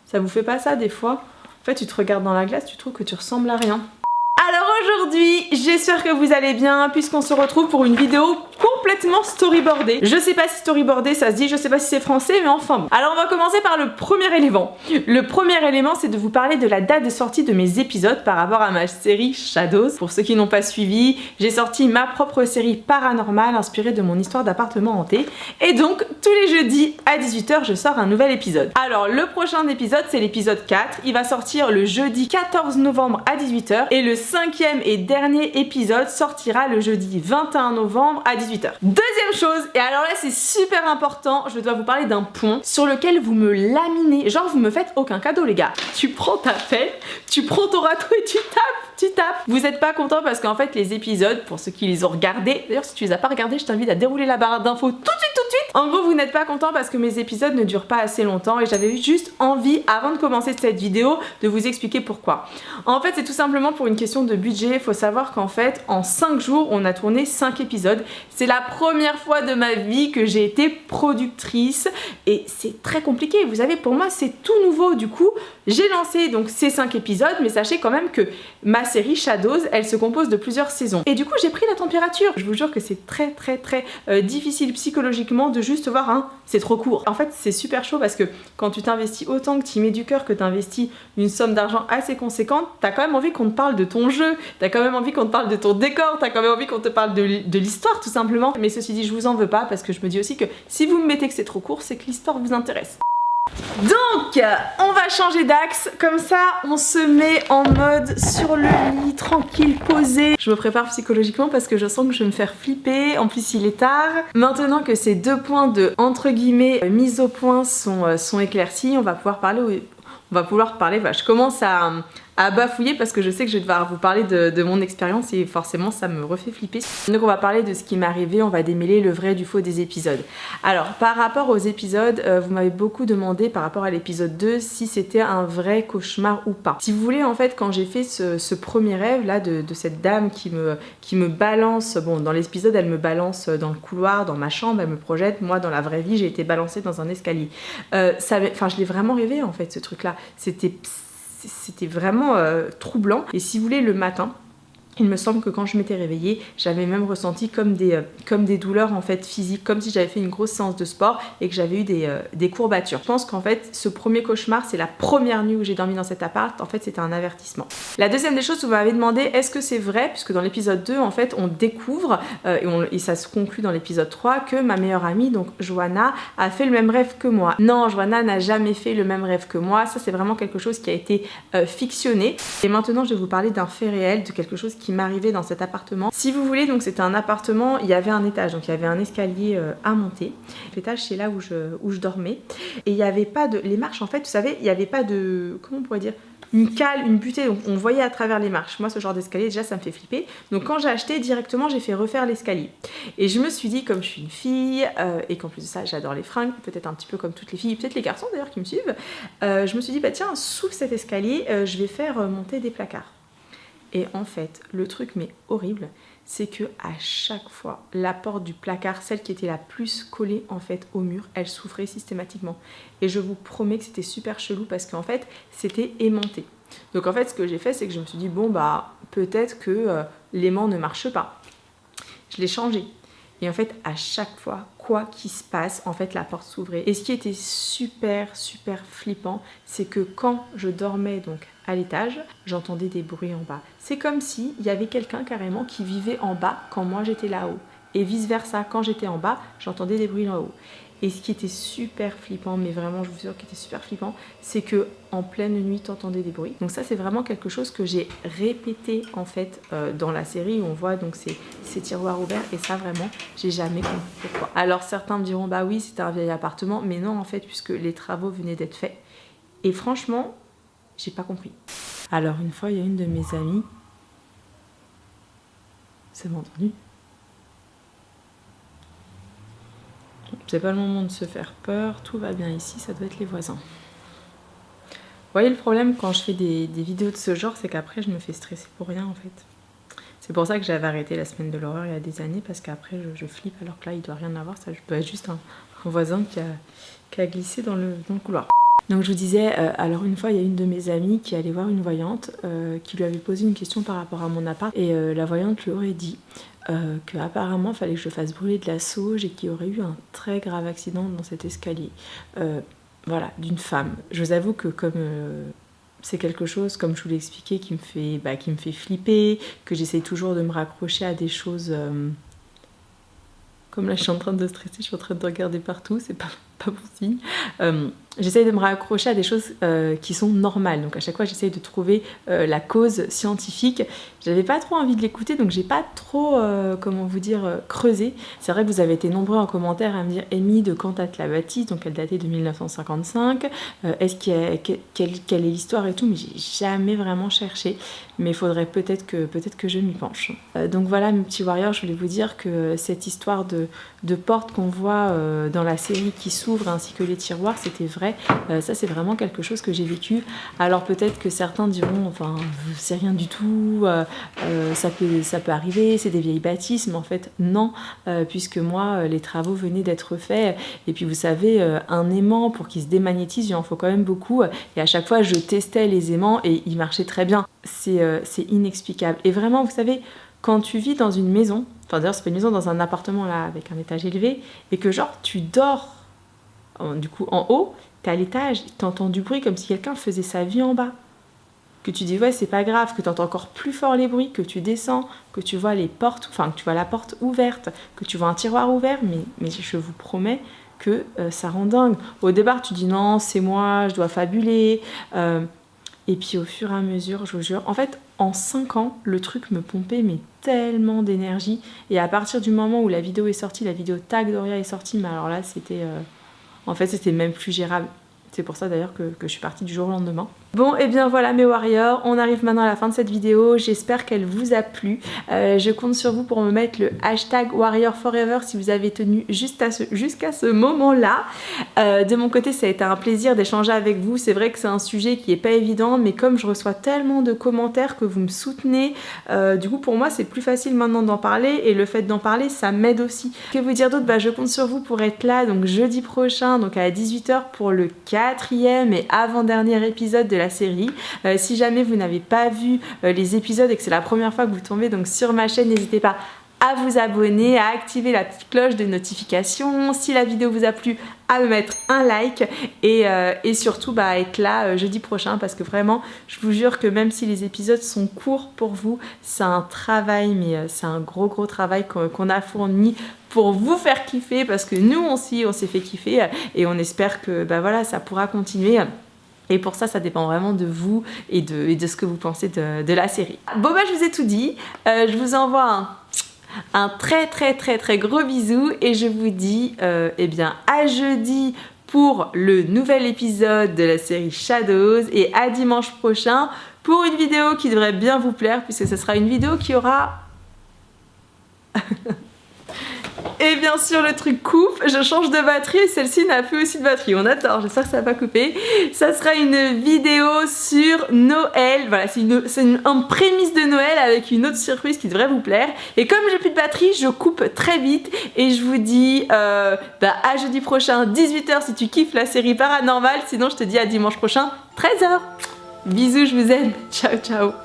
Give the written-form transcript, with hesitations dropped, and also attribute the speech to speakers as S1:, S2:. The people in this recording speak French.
S1: Ça vous fait pas ça des fois? En fait, tu te regardes dans la glace, tu trouves que tu ressembles à rien. Alors aujourd'hui, j'espère que vous allez bien puisqu'on se retrouve pour une vidéo complètement storyboardée. Je sais pas si storyboardé ça se dit, je sais pas si c'est français, mais enfin bon. Alors on va commencer par le premier élément. Le premier élément, c'est de vous parler de la date de sortie de mes épisodes par rapport à ma série Shadows. Pour ceux qui n'ont pas suivi, j'ai sorti ma propre série paranormale inspirée de mon histoire d'appartement hanté. Et donc, tous les jeudis à 18 h, je sors un nouvel épisode. Alors le prochain épisode, c'est l'épisode 4. Il va sortir le jeudi 14 novembre à 18 h. Et le cinquième et dernier épisode sortira le jeudi 21 novembre à 18 h. Deuxième chose, et alors là c'est super important, je dois vous parler d'un point sur lequel vous me laminez, genre vous me faites aucun cadeau les gars. Tu prends ta pelle, tu prends ton râteau et tu tapes. Vous êtes pas content parce qu'en fait les épisodes, pour ceux qui les ont regardés, d'ailleurs si tu les as pas regardés, je t'invite à dérouler la barre d'infos tout de suite. En gros, vous n'êtes pas content parce que mes épisodes ne durent pas assez longtemps et j'avais juste envie, avant de commencer cette vidéo, de vous expliquer pourquoi. En fait, c'est tout simplement pour une question de budget. Il faut savoir qu'en fait, en 5 jours, on a tourné 5 épisodes. C'est la première fois de ma vie que j'ai été productrice et c'est très compliqué. Vous savez, pour moi, c'est tout nouveau. Du coup, j'ai lancé donc ces 5 épisodes, mais sachez quand même que ma série Shadows, elle se compose de plusieurs saisons. Et du coup, j'ai pris la température. Je vous jure que c'est très difficile psychologiquement de juste voir un c'est trop court. En fait, c'est super chaud parce que quand tu t'investis autant, que tu y mets du cœur, que tu investis une somme d'argent assez conséquente, t'as quand même envie qu'on te parle de ton jeu, t'as quand même envie qu'on te parle de ton décor, t'as quand même envie qu'on te parle de l'histoire tout simplement. Mais ceci dit, je vous en veux pas parce que je me dis aussi que si vous me mettez que c'est trop court, c'est que l'histoire vous intéresse. Donc, on va changer d'axe, comme ça on se met en mode sur le lit, tranquille, posé. Je me prépare psychologiquement parce que je sens que je vais me faire flipper, en plus il est tard. Maintenant que ces deux points de, entre guillemets, mise au point sont éclaircis, on va pouvoir parler, je commence à bafouiller parce que je sais que je vais devoir vous parler de mon expérience et forcément ça me refait flipper. Donc on va parler de ce qui m'est arrivé, on va démêler le vrai du faux des épisodes. Alors par rapport aux épisodes, vous m'avez beaucoup demandé par rapport à l'épisode 2 si c'était un vrai cauchemar ou pas. Si vous voulez, en fait, quand j'ai fait ce premier rêve là de cette dame qui me balance, bon dans l'épisode elle me balance dans le couloir, dans ma chambre, elle me projette, moi dans la vraie vie j'ai été balancée dans un escalier. Je l'ai vraiment rêvé en fait ce truc là, c'était vraiment troublant. Et si vous voulez, le matin, il me semble que quand je m'étais réveillée, j'avais même ressenti comme des douleurs en fait physiques, comme si j'avais fait une grosse séance de sport et que j'avais eu des courbatures. Je pense qu'en fait, ce premier cauchemar, c'est la première nuit où j'ai dormi dans cet appart. En fait, c'était un avertissement. La deuxième des choses, vous m'avez demandé est-ce que c'est vrai, puisque dans l'épisode 2, en fait, on découvre, et ça se conclut dans l'épisode 3, que ma meilleure amie, donc Johanna, a fait le même rêve que moi. Non, Johanna n'a jamais fait le même rêve que moi. Ça, c'est vraiment quelque chose qui a été fictionné. Et maintenant, je vais vous parler d'un fait réel, de quelque chose qui m'arrivait dans cet appartement. Si vous voulez, donc c'était un appartement, il y avait un étage, donc il y avait un escalier à monter. L'étage, c'est là où je dormais. Et il n'y avait pas de... Les marches, en fait, vous savez, il n'y avait pas de... Comment on pourrait dire ? Une cale, une butée, donc on voyait à travers les marches. Moi, ce genre d'escalier, déjà, ça me fait flipper. Donc quand j'ai acheté, directement, j'ai fait refaire l'escalier. Et je me suis dit, comme je suis une fille, et qu'en plus de ça, j'adore les fringues, peut-être un petit peu comme toutes les filles, peut-être les garçons d'ailleurs qui me suivent, je me suis dit, bah tiens, sous cet escalier, je vais faire monter des placards. Et en fait, le truc mais horrible, c'est que à chaque fois, la porte du placard, celle qui était la plus collée en fait au mur, elle souffrait systématiquement. Et je vous promets que c'était super chelou parce qu'en fait, c'était aimanté. Donc en fait, ce que j'ai fait, c'est que je me suis dit, bon bah, peut-être que l'aimant ne marche pas. Je l'ai changé. Et en fait, à chaque fois, quoi qu'il se passe, en fait, la porte s'ouvrait. Et ce qui était super flippant, c'est que quand je dormais donc à l'étage, j'entendais des bruits en bas. C'est comme s'il y avait quelqu'un carrément qui vivait en bas quand moi j'étais là-haut. Et vice versa, quand j'étais en bas, j'entendais des bruits là-haut. Et ce qui était super flippant, mais vraiment je vous jure qu'il était super flippant, c'est que en pleine nuit t'entendais des bruits. Donc ça c'est vraiment quelque chose que j'ai répété en fait dans la série où on voit donc ces tiroirs ouverts et ça vraiment j'ai jamais compris pourquoi. Alors certains me diront bah oui c'était un vieil appartement, mais non en fait puisque les travaux venaient d'être faits. Et franchement j'ai pas compris. Alors une fois il y a une de mes amies, c'est entendu. C'est pas le moment de se faire peur, tout va bien ici, ça doit être les voisins. Vous voyez le problème quand je fais des vidéos de ce genre, c'est qu'après je me fais stresser pour rien en fait. C'est pour ça que j'avais arrêté la semaine de l'horreur il y a des années, parce qu'après je flippe alors que là il doit rien avoir, ça doit être juste un voisin qui a glissé dans le couloir. Donc je vous disais, alors une fois il y a une de mes amies qui allait voir une voyante qui lui avait posé une question par rapport à mon appart et la voyante lui aurait dit qu'apparemment il fallait que je fasse brûler de la sauge et qu'il y aurait eu un très grave accident dans cet escalier. Voilà, d'une femme. Je vous avoue que comme c'est quelque chose, comme je vous l'ai expliqué, qui me fait flipper, que j'essaye toujours de me raccrocher à des choses... Comme là je suis en train de stresser, je suis en train de regarder partout, c'est pas bon signe. J'essaye de me raccrocher à des choses qui sont normales. Donc à chaque fois j'essaye de trouver la cause scientifique. J'avais pas trop envie de l'écouter, donc j'ai pas trop, comment vous dire, creusé. C'est vrai que vous avez été nombreux en commentaire à me dire Amy, de quand date la bâtisse, donc elle datait de 1955. Quelle est l'histoire et tout, mais j'ai jamais vraiment cherché. Mais il faudrait peut-être que je m'y penche. Donc voilà mes petits warriors, je voulais vous dire que cette histoire de porte qu'on voit dans la série qui s'ouvre ainsi que les tiroirs, c'était vrai. Ça c'est vraiment quelque chose que j'ai vécu. Alors peut-être que certains diront enfin c'est rien du tout, ça peut arriver, c'est des vieilles bâtisses, mais en fait non, puisque moi les travaux venaient d'être faits et puis vous savez un aimant pour qu'il se démagnétise il en faut quand même beaucoup et à chaque fois je testais les aimants et ils marchaient très bien. C'est inexplicable et vraiment vous savez quand tu vis dans une maison, enfin d'ailleurs c'est pas une maison, dans un appartement là avec un étage élevé et que genre tu dors du coup en haut, t'es à l'étage, t'entends du bruit comme si quelqu'un faisait sa vie en bas, que tu dis ouais c'est pas grave, que t'entends encore plus fort les bruits, que tu descends, que tu vois les portes, enfin que tu vois la porte ouverte, que tu vois un tiroir ouvert, mais je vous promets que ça rend dingue. Au départ tu dis non c'est moi, je dois fabuler, et puis au fur et à mesure, je vous jure, en fait en 5 ans le truc me pompait mais tellement d'énergie et à partir du moment où la vidéo est sortie, la vidéo Tag Doria est sortie, mais alors là c'était en fait c'était même plus gérable. C'est pour ça d'ailleurs que je suis partie du jour au lendemain. Bon et bien voilà mes warriors, on arrive maintenant à la fin de cette vidéo, j'espère qu'elle vous a plu. Je compte sur vous pour me mettre le hashtag warriorforever si vous avez tenu jusqu'à ce moment-là. De mon côté ça a été un plaisir d'échanger avec vous, c'est vrai que c'est un sujet qui est pas évident mais comme je reçois tellement de commentaires que vous me soutenez, du coup pour moi c'est plus facile maintenant d'en parler et le fait d'en parler ça m'aide aussi. Que vous dire d'autre? Je compte sur vous pour être là donc jeudi prochain donc à 18 h pour le 4e et avant-dernier épisode de la série. Si jamais vous n'avez pas vu les épisodes et que c'est la première fois que vous tombez donc sur ma chaîne, n'hésitez pas à vous abonner, à activer la petite cloche de notification. Si la vidéo vous a plu, à me mettre un like et surtout à être là jeudi prochain parce que vraiment je vous jure que même si les épisodes sont courts pour vous, c'est un travail mais c'est un gros travail qu'on a fourni pour vous faire kiffer parce que nous aussi on s'est fait kiffer et on espère que voilà ça pourra continuer. Et pour ça, ça dépend vraiment de vous et de ce que vous pensez de la série. Bon je vous ai tout dit. Je vous envoie un très gros bisou et je vous dis à jeudi pour le nouvel épisode de la série Shadows et à dimanche prochain pour une vidéo qui devrait bien vous plaire puisque ce sera une vidéo qui aura... Et bien sûr le truc coupe, je change de batterie et celle-ci n'a plus aussi de batterie. On attend, j'espère que ça va pas couper. Ça sera une vidéo sur Noël, voilà c'est une prémisse de Noël avec une autre surprise qui devrait vous plaire. Et comme j'ai plus de batterie, je coupe très vite et je vous dis à jeudi prochain 18 h si tu kiffes la série paranormale, sinon je te dis à dimanche prochain 13 h. Bisous, je vous aime, ciao ciao.